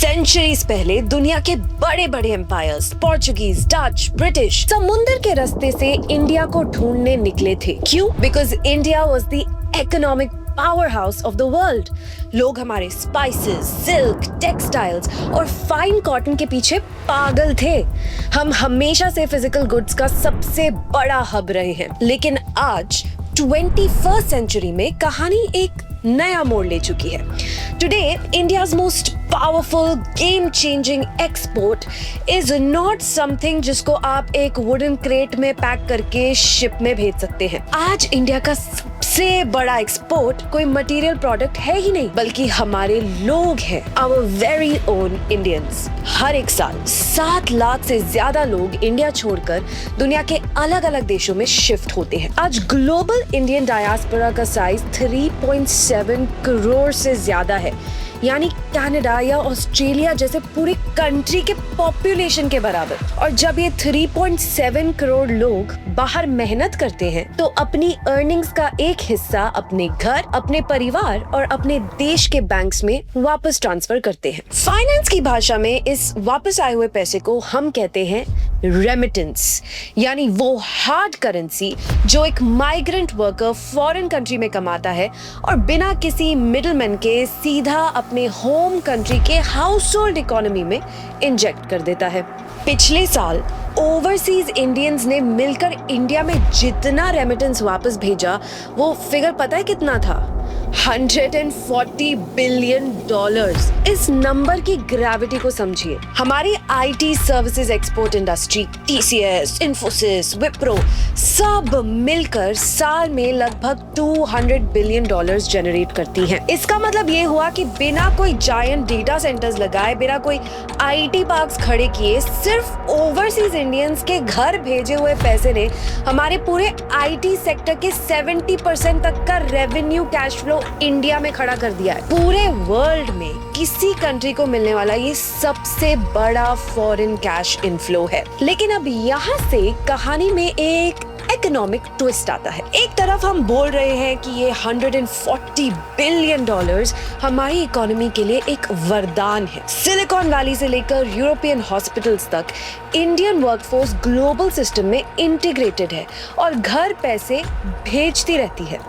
Centuries पहले दुनिया के बड़े बड़े एम्पायर्स पोर्चुगीज, डच, ब्रिटिश समुंदर के रास्ते से इंडिया को ढूंढने निकले थे। क्यों? Because India was the economic power house of the world. लोग हमारे स्पाइसेस, सिल्क, टेक्सटाइल्स और फाइन कॉटन के पीछे पागल थे। हम हमेशा से फिजिकल गुड्स का सबसे बड़ा हब रहे हैं, लेकिन आज 21st सेंचुरी में कहानी एक नया मोड़ ले चुकी है। Today India's most powerful game changing export is not something जिसको आप एक वुडन क्रेट में पैक करके शिप में भेज सकते हैं। आज इंडिया का सबसे बड़ा एक्सपोर्ट कोई मटेरियल प्रोडक्ट है ही नहीं, बल्कि हमारे लोग हैं, आवर वेरी ओन इंडियंस। हर एक साल 7 लाख से ज्यादा लोग इंडिया छोड़कर दुनिया के अलग अलग देशों में शिफ्ट होते हैं। आज ग्लोबल इंडियन डायस्पोरा का साइज 3.7 करोड़ से ज्यादा है, यानी कनाडा या ऑस्ट्रेलिया जैसे पूरे कंट्री के पॉपुलेशन के बराबर। और जब ये 3.7 करोड़ लोग बाहर मेहनत करते हैं तो अपनी अर्निंग्स का एक हिस्सा अपने घर, अपने परिवार और अपने देश के बैंक्स में वापस ट्रांसफर करते हैं। फाइनेंस की भाषा में इस वापस आए हुए पैसे को हम कहते हैं रेमिटेंस, यानी वो हार्ड करेंसी जो एक माइग्रेंट वर्कर फॉरेन कंट्री में कमाता है और बिना किसी मिडलमैन के सीधा अपने होम कंट्री के हाउस होल्ड इकोनॉमी में इंजेक्ट कर देता है। पिछले साल ओवरसीज इंडियंस ने मिलकर इंडिया में जितना रेमिटेंस वापस भेजा, वो फिगर पता है कितना था? $140 बिलियन। इस नंबर की ग्रेविटी को समझिए। हमारी IT services export industry, TCS, Infosys, Wipro सब मिलकर साल में लगभग $200 बिलियन जनरेट करती हैं। इसका मतलब ये हुआ कि बिना कोई जायंट डेटा सेंटर्स लगाए, बिना कोई आईटी पार्क्स खड़े किए, सिर्फ ओवरसीज इंडियंस के घर भेजे हुए पैसे ने हमारे पूरे आईटी सेक्टर के 70% तक का रेवेन्यू कैश फ्लो इंडिया में खड़ा कर दिया है। पूरे वर्ल्ड में किसी कंट्री को मिलने वाला ये सबसे बड़ा फॉरेन कैश इनफ्लो है। लेकिन अब यहाँ से कहानी में एक इकोनॉमिक ट्विस्ट आता है। एक तरफ हम बोल रहे हैं कि ये $140 बिलियन हमारी इकोनॉमी के लिए एक वरदान है। सिलिकॉन वैली से लेकर यूरोपियन हॉस्पिटल्स तक इंडियन वर्कफोर्स ग्लोबल सिस्टम में इंटीग्रेटेड है और घर पैसे भेजती रहती है।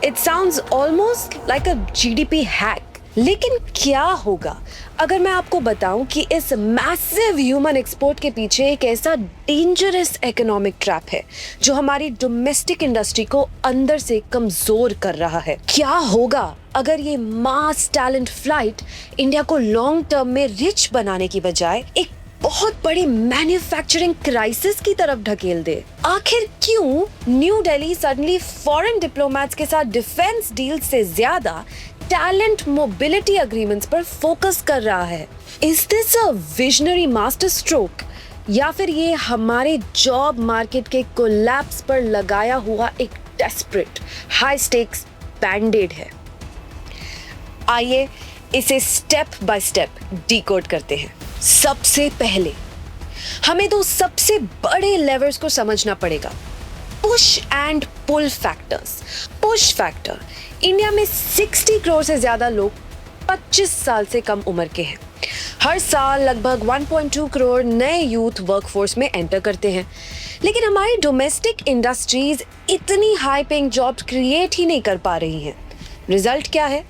It sounds almost like a GDP hack. लेकिन क्या होगा अगर मैं आपको बताऊं कि इस मैसिव ह्यूमन एक्सपोर्ट के पीछे एक ऐसा डेंजरस इकोनॉमिक ट्रैप है जो हमारी डोमेस्टिक इंडस्ट्री को अंदर से कमजोर कर रहा है? क्या होगा अगर ये मास टैलेंट फ्लाइट इंडिया को लॉन्ग टर्म में रिच बनाने की बजाय एक बहुत बड़ी मैन्युफैक्चरिंग क्राइसिस की तरफ ढकेल दे? आखिर क्यों new Delhi suddenly foreign diplomats के साथ डिफेंस डील से ज्यादा टैलेंट मोबिलिटी एग्रीमेंट्स पर फोकस कर रहा है? Is this a visionary master stroke या फिर ये हमारे जॉब मार्केट के कोलैप्स पर लगाया हुआ एक डेस्परेट हाई स्टेक्स बैंडेड है? आइए इसे स्टेप बाय स्टेप डिकोड करते हैं। सबसे पहले हमें दो सबसे बड़े लेवर्स को समझना पड़ेगा, push and pull factors. Push factor, India में 60 करोड़ से ज्यादा लोग 25 साल से कम उम्र के हैं। हर साल लगभग 1.2 करोड़ नए यूथ वर्कफोर्स में एंटर करते हैं, लेकिन हमारी डोमेस्टिक इंडस्ट्रीज इतनी हाई पेइंग जॉब्स क्रिएट ही नहीं कर पा रही हैं। रिजल्ट क्या है?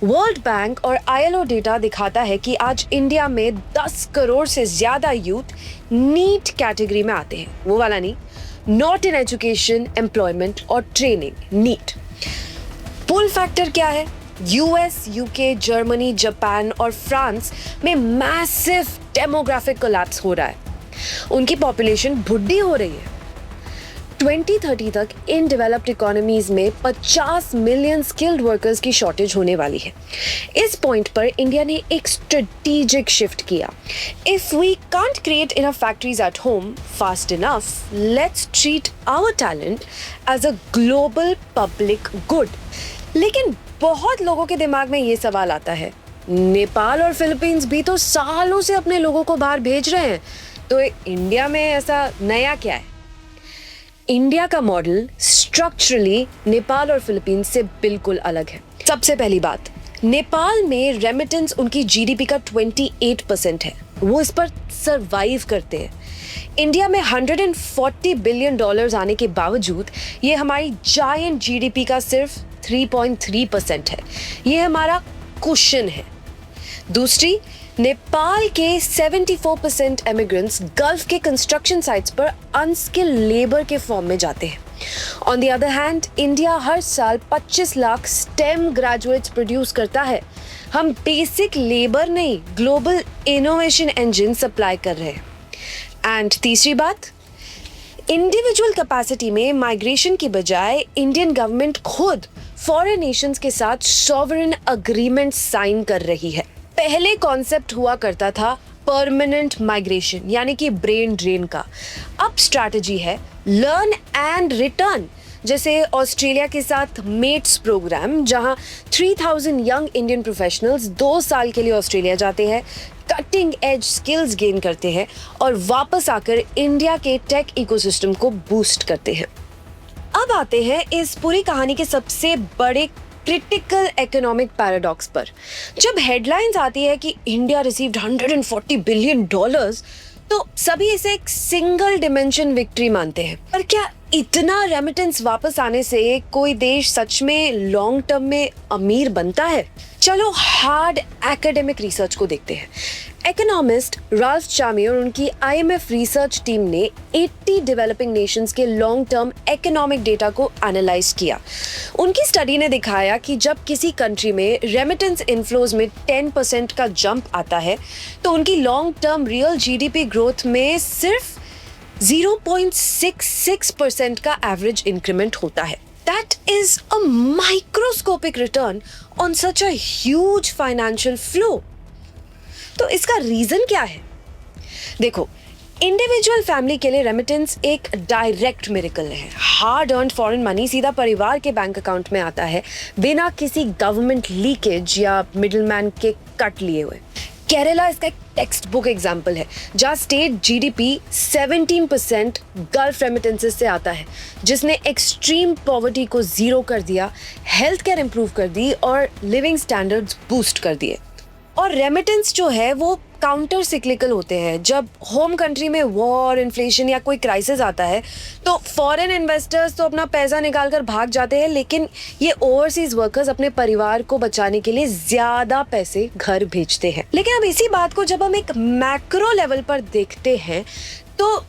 वर्ल्ड बैंक और ILO डेटा दिखाता है कि आज इंडिया में 10 करोड़ से ज्यादा यूथ नीट कैटेगरी में आते हैं। वो वाला नहीं, नॉट इन एजुकेशन, एम्प्लॉयमेंट और ट्रेनिंग, नीट। पुल फैक्टर क्या है? US, UK, जर्मनी, जापान और फ्रांस में मैसिव डेमोग्राफिक कोलैप्स हो रहा है। उनकी पॉपुलेशन बुढ़ी हो रही है। 2030 तक इन डेवलप्ड इकोनॉमीज में 50 मिलियन स्किल्ड वर्कर्स की शॉर्टेज होने वाली है। इस पॉइंट पर इंडिया ने एक स्ट्रेटेजिक शिफ्ट किया। If we can't create enough factories at home fast enough, let's treat our talent as a global public good. लेकिन बहुत लोगों के दिमाग में ये सवाल आता है, नेपाल और फिलीपींस भी तो सालों से अपने लोगों को बाहर भेज रहे हैं, तो इंडिया में ऐसा नया क्या है? इंडिया का मॉडल स्ट्रक्चरली नेपाल और फिलीपींस से बिल्कुल अलग है। सबसे पहली बात, नेपाल में रेमिटेंस उनकी जीडीपी का 28% है, वो इस पर सरवाइव करते हैं। इंडिया में $140 बिलियन आने के बावजूद ये हमारी जायंट जीडीपी का सिर्फ 3.3% है। ये हमारा कुशन है। दूसरी, नेपाल के 74% इमिग्रेंट्स गल्फ के कंस्ट्रक्शन साइट्स पर अनस्किल्ड लेबर के फॉर्म में जाते हैं। On the other hand, India हर साल 25 लाख स्टेम ग्रेजुएट्स प्रोड्यूस करता है। हम बेसिक लेबर नहीं, ग्लोबल इनोवेशन इंजन सप्लाई कर रहे हैं। एंड तीसरी बात, इंडिविजुअल कैपेसिटी में माइग्रेशन की बजाय इंडियन गवर्नमेंट खुद फॉरेन नेशंस के साथ सॉवरेन अग्रीमेंट साइन कर रही है। पहले कॉन्सेप्ट हुआ करता था परमानेंट माइग्रेशन, यानी कि ब्रेन ड्रेन का। अब स्ट्रैटेजी है लर्न एंड रिटर्न, जैसे ऑस्ट्रेलिया के साथ मेट्स प्रोग्राम, जहां 3000 यंग इंडियन प्रोफेशनल्स 2 साल के लिए ऑस्ट्रेलिया जाते हैं, कटिंग एज स्किल्स गेन करते हैं और वापस आकर इंडिया के टेक इकोसिस्टम को बूस्ट करते हैं। अब आते हैं इस पूरी कहानी के सबसे बड़े क्रिटिकल इकोनॉमिक पैराडॉक्स पर। जब हेडलाइंस आती है कि इंडिया रिसीव्ड $140 बिलियन, तो सभी इसे एक सिंगल डिमेंशन विक्ट्री मानते हैं। पर क्या इतना रेमिटेंस वापस आने से कोई देश सच में लॉन्ग टर्म में अमीर बनता है? चलो हार्ड एकेडमिक रिसर्च को देखते हैं। इकोनॉमिस्ट राल्फ चामी और उनकी IMF रिसर्च टीम ने 80 डेवलपिंग नेशंस के लॉन्ग टर्म इकोनॉमिक डेटा को एनालाइज किया। उनकी स्टडी ने दिखाया कि जब किसी कंट्री में रेमिटेंस इनफ्लोज में 10% का जंप आता है, तो उनकी long term real GDP growth में सिर्फ 0.66% का एवरेज इंक्रीमेंट होता है। That is a microscopic return on such a huge financial flow. तो इसका रीजन क्या है? देखो, इंडिविजुअल फैमिली के लिए रेमिटेंस एक डायरेक्ट मिरेकल है। हार्ड अर्न्ड फॉरेन मनी सीधा परिवार के बैंक अकाउंट में आता है, बिना किसी गवर्नमेंट लीकेज या मिडलमैन के कट लिए हुए। केरला इसका एक टेक्स्ट बुक एग्जाम्पल है, जहाँ स्टेट जीडीपी 17% गल्फ रेमिटेंसेस से आता है, जिसने एक्सट्रीम पॉवर्टी को जीरो कर दिया, हेल्थ केयर इंप्रूव कर दी और लिविंग स्टैंडर्ड्स बूस्ट कर दिए। और रेमिटेंस जो है वो काउंटर सिक्लिकल होते हैं। जब होम कंट्री में वॉर, इन्फ्लेशन या कोई क्राइसिस आता है, तो फॉरेन इन्वेस्टर्स तो अपना पैसा निकाल कर भाग जाते हैं, लेकिन ये ओवरसीज वर्कर्स अपने परिवार को बचाने के लिए ज्यादा पैसे घर भेजते हैं। लेकिन अब इसी बात को जब हम एक मैक्रो लेवल पर देखते हैं, तो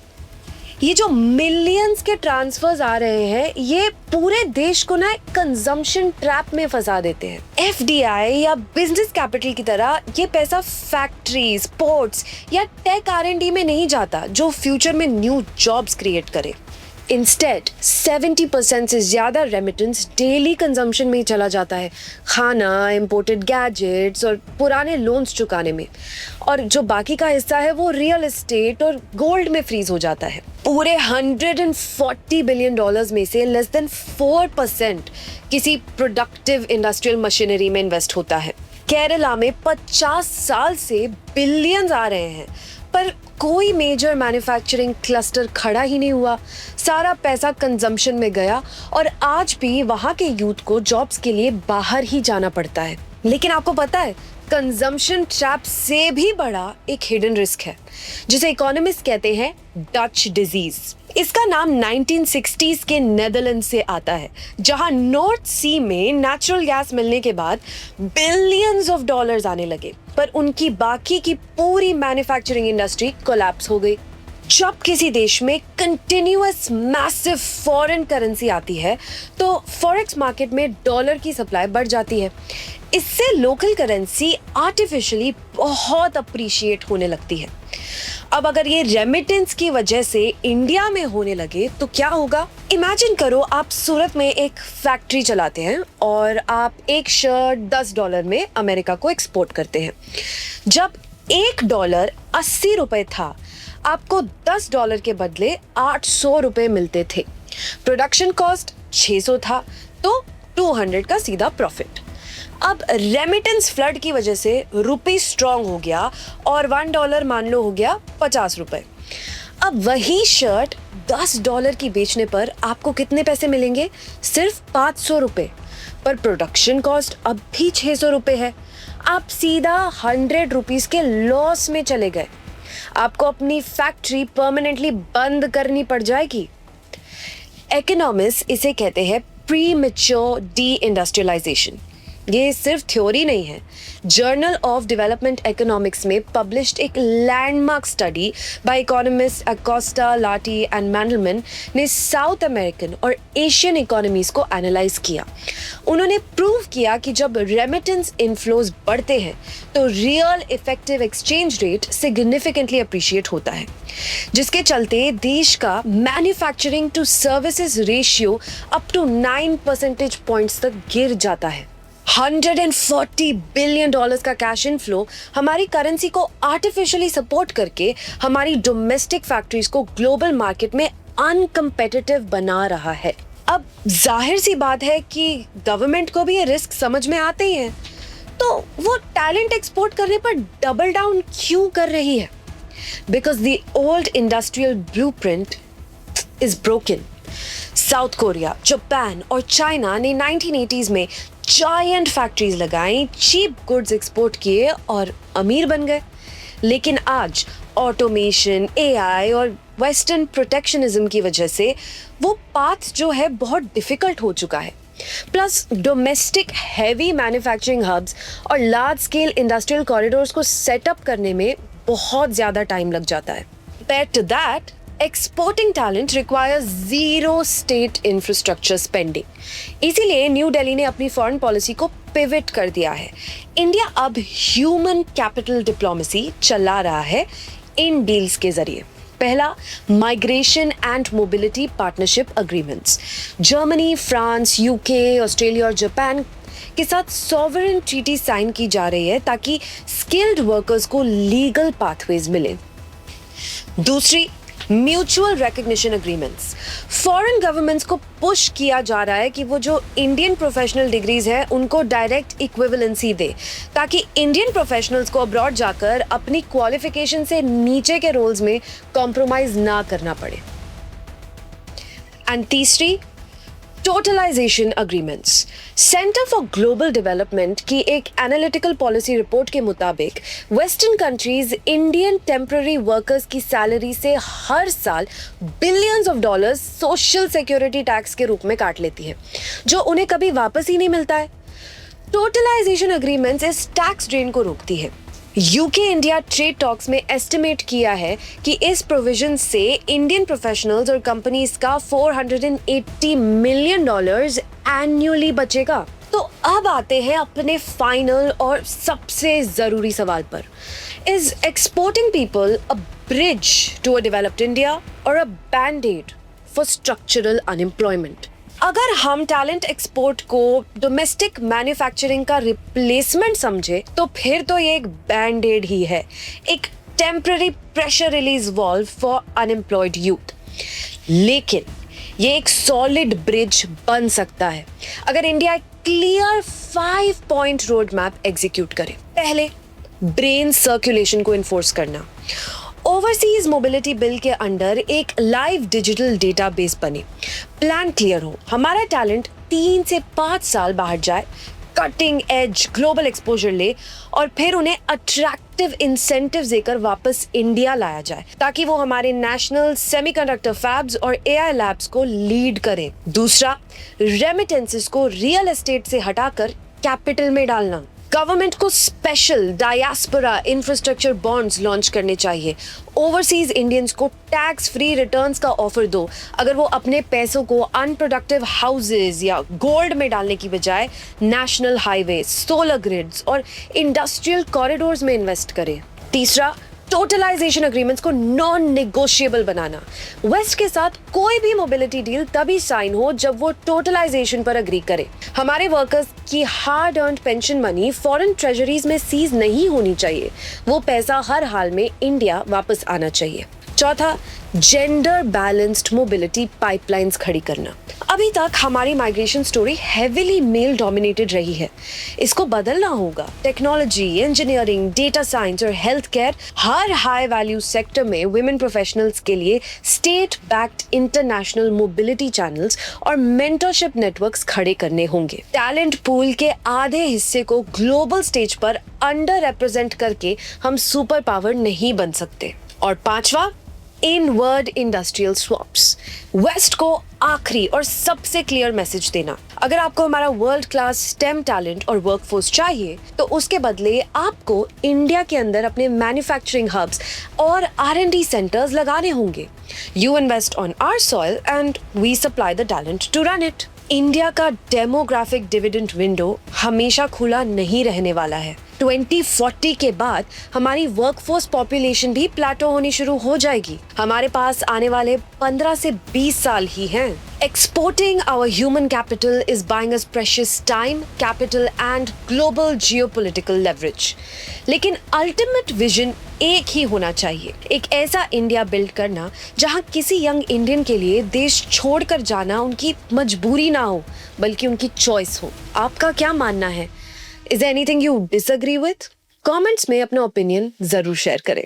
ये जो मिलियंस के ट्रांसफर्स आ रहे हैं, ये पूरे देश को ना कंजम्पशन ट्रैप में फंसा देते हैं। FDI या बिजनेस कैपिटल की तरह ये पैसा फैक्ट्रीज, पोर्ट्स या टेक R&D में नहीं जाता, जो फ्यूचर में न्यू जॉब्स क्रिएट करे। इंस्टेड 70% से ज़्यादा रेमिटेंस डेली कंजम्पशन में ही चला जाता है, खाना, इम्पोर्टेड गैजेट्स और पुराने लोन्स चुकाने में। और जो बाकी का हिस्सा है वो रियल एस्टेट और गोल्ड में फ्रीज हो जाता है। पूरे $140 बिलियन में से लेस देन 4% किसी प्रोडक्टिव इंडस्ट्रियल मशीनरी में इन्वेस्ट होता है। केरला में 50 साल से बिलियंस आ रहे हैं, पर कोई मेजर मैन्युफैक्चरिंग क्लस्टर खड़ा ही नहीं हुआ। सारा पैसा कंजम्पशन में गया और आज भी वहाँ के यूथ को जॉब्स के लिए बाहर ही जाना पड़ता है। लेकिन आपको पता है, कंजम्पशन ट्रैप से भी बड़ा एक हिडन रिस्क है, जिसे इकोनॉमिस्ट कहते हैं डच डिजीज। इसका नाम 1960s के नेदरलैंड से आता है, जहां नॉर्थ सी में नेचुरल गैस मिलने के बाद बिलियंस ऑफ डॉलर्स आने लगे, पर उनकी बाकी की पूरी मैन्युफैक्चरिंग इंडस्ट्री कोलैप्स हो गई। जब किसी देश में कंटिन्यूअस मैसिव फॉरेन करेंसी आती है, तो फॉरेक्स मार्केट में डॉलर की सप्लाई बढ़ जाती है। इससे लोकल करेंसी आर्टिफिशियली बहुत अप्रिशिएट होने लगती है। अब अगर ये रेमिटेंस की वजह से इंडिया में होने लगे तो क्या होगा? इमेजिन करो, आप सूरत में एक फैक्ट्री चलाते हैं और आप एक शर्ट $10 में अमेरिका को एक्सपोर्ट करते हैं। जब $1 80 रुपए था, आपको $10 के बदले 800 रुपए मिलते थे। प्रोडक्शन कॉस्ट 600 था, तो 200 का सीधा प्रॉफिट। अब रेमिटेंस फ्लड की वजह से रुपी स्ट्रांग हो गया और $1 मान लो हो गया 50 रुपए। अब वही शर्ट $10 की बेचने पर आपको कितने पैसे मिलेंगे? सिर्फ 500 रुपए। पर प्रोडक्शन कॉस्ट अब भी 600 रुपए है। आप सीधा 100 रुपीज के लॉस में चले गए। आपको अपनी फैक्ट्री परमानेंटली बंद करनी पड़ जाएगी। इकोनॉमिस्ट इसे कहते हैं प्री मैच्योर डी इंडस्ट्रियलाइजेशन। ये सिर्फ थ्योरी नहीं है। जर्नल ऑफ डेवलपमेंट इकोनॉमिक्स में पब्लिश्ड एक landmark study by economist Acosta, Lartey and Mandelman ने साउथ अमेरिकन और एशियन इकोनॉमीज को एनालाइज किया। उन्होंने प्रूव किया कि जब रेमिटेंस इनफ्लोज बढ़ते हैं तो real effective exchange rate significantly appreciate होता है, जिसके चलते देश का manufacturing to services ratio up to 9 percentage points तक गिर जाता है। $140 बिलियन का कैश इनफ्लो हमारी करेंसी को आर्टिफिशियली सपोर्ट करके हमारी डोमेस्टिक फैक्ट्रीज को ग्लोबल मार्केट में अनकम्पिटिटिव बना रहा है। अब जाहिर सी बात है कि गवर्नमेंट को भी ये रिस्क समझ में आते ही हैं, तो वो टैलेंट एक्सपोर्ट करने पर डबल डाउन क्यों कर रही है? Because the old industrial blueprint is broken. South Korea, Japan और चाइना ने 1980s में जायंट फैक्ट्रीज लगाई, चीप गुड्स एक्सपोर्ट किए और अमीर बन गए। लेकिन आज ऑटोमेशन, एआई और वेस्टर्न प्रोटेक्शनिज्म की वजह से वो पाथ जो है बहुत डिफिकल्ट हो चुका है। Plus domestic heavy manufacturing hubs और लार्ज स्केल इंडस्ट्रियल कॉरिडोर्स को सेटअप करने में बहुत ज़्यादा टाइम लग जाता है। Compared to that, exporting talent requires zero state infrastructure spending. इसीलिए न्यू दिल्ली ने अपनी फॉरेन पॉलिसी को पिवट कर दिया है। इंडिया अब ह्यूमन कैपिटल डिप्लोमेसी चला रहा है इन डील्स के जरिए। पहला, migration and mobility partnership agreements. Germany, France, UK, Australia और जापान के साथ सॉवरेन ट्रीटी साइन की जा रही है ताकि स्किल्ड वर्कर्स को लीगल पाथवेज मिले। दूसरी, mutual recognition agreements. Foreign governments को पुश किया जा रहा है कि वो जो इंडियन प्रोफेशनल डिग्रीज है उनको डायरेक्ट इक्विवेलेंसी दे, ताकि इंडियन प्रोफेशनल्स को अब्रॉड जाकर अपनी क्वालिफिकेशन से नीचे के रोल्स में कॉम्प्रोमाइज ना करना पड़े। एंड तीसरी, totalisation agreements. Center for Global Development की एक एनालिटिकल पॉलिसी रिपोर्ट के मुताबिक western countries Indian temporary workers की सैलरी से हर साल billions of dollars social security tax के रूप में काट लेती है, जो उन्हें कभी वापस ही नहीं मिलता है। टोटलाइजेशन एग्रीमेंट्स इस टैक्स ड्रेन को रोकती है। यूके इंडिया ट्रेड टॉक्स में एस्टिमेट किया है कि इस प्रोविजन से इंडियन प्रोफेशनल्स और कंपनीज का $480 मिलियन एनुअली बचेगा। तो अब आते हैं अपने फाइनल और सबसे जरूरी सवाल पर। Is exporting people a bridge to a developed India और a band-aid for structural unemployment? अगर हम टैलेंट एक्सपोर्ट को डोमेस्टिक मैन्युफैक्चरिंग का रिप्लेसमेंट समझे तो फिर तो ये एक बैंड एड ही है, एक temporary pressure release valve for unemployed youth. लेकिन ये एक सॉलिड ब्रिज बन सकता है अगर इंडिया एक clear 5 point road map execute करे। पहले, ब्रेन सर्कुलेशन को इन्फोर्स करना। ओवरसीज मोबिलिटी बिल के अंडर एक लाइव डिजिटल डेटाबेस बने, प्लान क्लियर हो, हमारा टैलेंट 3 से 5 साल बाहर जाए, कटिंग एज ग्लोबल एक्सपोजर ले और फिर उन्हें अट्रैक्टिव इंसेंटिव्स देकर वापस इंडिया लाया जाए ताकि वो हमारे नेशनल सेमीकंडक्टर फैब्स और एआई लैब्स को लीड करें। दूसरा, रेमिटेंसेस को रियल एस्टेट से हटाकर कैपिटल में डालना। गवर्नमेंट को special diaspora infrastructure bonds launch करने चाहिए। ओवरसीज इंडियंस को टैक्स फ्री रिटर्न्स का ऑफर दो अगर वो अपने पैसों को अनप्रोडक्टिव हाउसेज या गोल्ड में डालने की बजाय नेशनल हाईवे, सोलर ग्रिड्स और इंडस्ट्रियल कॉरिडोर्स में इन्वेस्ट करें। तीसरा, टोटलाइजेशन एग्रीमेंट्स को नॉन नेगोशिएबल बनाना। वेस्ट के साथ कोई भी मोबिलिटी डील तभी साइन हो जब वो टोटलाइजेशन पर अग्री करे। हमारे वर्कर्स की hard earned pension money foreign treasuries में सीज नहीं होनी चाहिए, वो पैसा हर हाल में इंडिया वापस आना चाहिए। चौथा, जेंडर बैलेंस्ड मोबिलिटी पाइपलाइंस खड़ी करना। अभी तक हमारी migration story heavily male dominated रही है, इसको बदलना होगा। टेक्नोलॉजी, इंजीनियरिंग, डेटा साइंस और हेल्थ केयर, हर हाई वैल्यू सेक्टर में वुमेन प्रोफेशनल्स के लिए state backed international mobility channels और मेंटरशिप नेटवर्क्स खड़े करने होंगे। टैलेंट पूल के आधे हिस्से को ग्लोबल स्टेज पर अंडर रिप्रेजेंट करके हम सुपर पावर नहीं बन सकते। और पांचवा, इनवर्ड इंडस्ट्रियल स्वैप्स। वेस्ट को आखिरी और सबसे क्लियर मैसेज देना, अगर आपको हमारा वर्ल्ड क्लास स्टेम टैलेंट और वर्कफोर्स चाहिए तो उसके बदले आपको इंडिया के अंदर अपने मैन्युफैक्चरिंग हब्स और R&D सेंटर्स लगाने होंगे। You invest on our soil and we supply the talent to run it. India का डेमोग्राफिक डिविडेंड विंडो हमेशा खुला नहीं रहने वाला है। 2040 के बाद हमारी वर्कफोर्स पॉपुलेशन भी प्लेटो होनी शुरू हो जाएगी। हमारे पास आने वाले 15 से 20 साल ही हैं। Exporting our human capital is buying us precious time, capital and global geopolitical leverage. लेकिन अल्टीमेट विजन एक ही होना चाहिए, एक ऐसा इंडिया बिल्ड करना जहां किसी यंग इंडियन के लिए देश छोड़कर जाना उनकी मजबूरी ना हो बल्कि उनकी चॉइस हो। आपका क्या मानना है? Is there anything you disagree with? Comments में अपना ओपिनियन जरूर शेयर करें।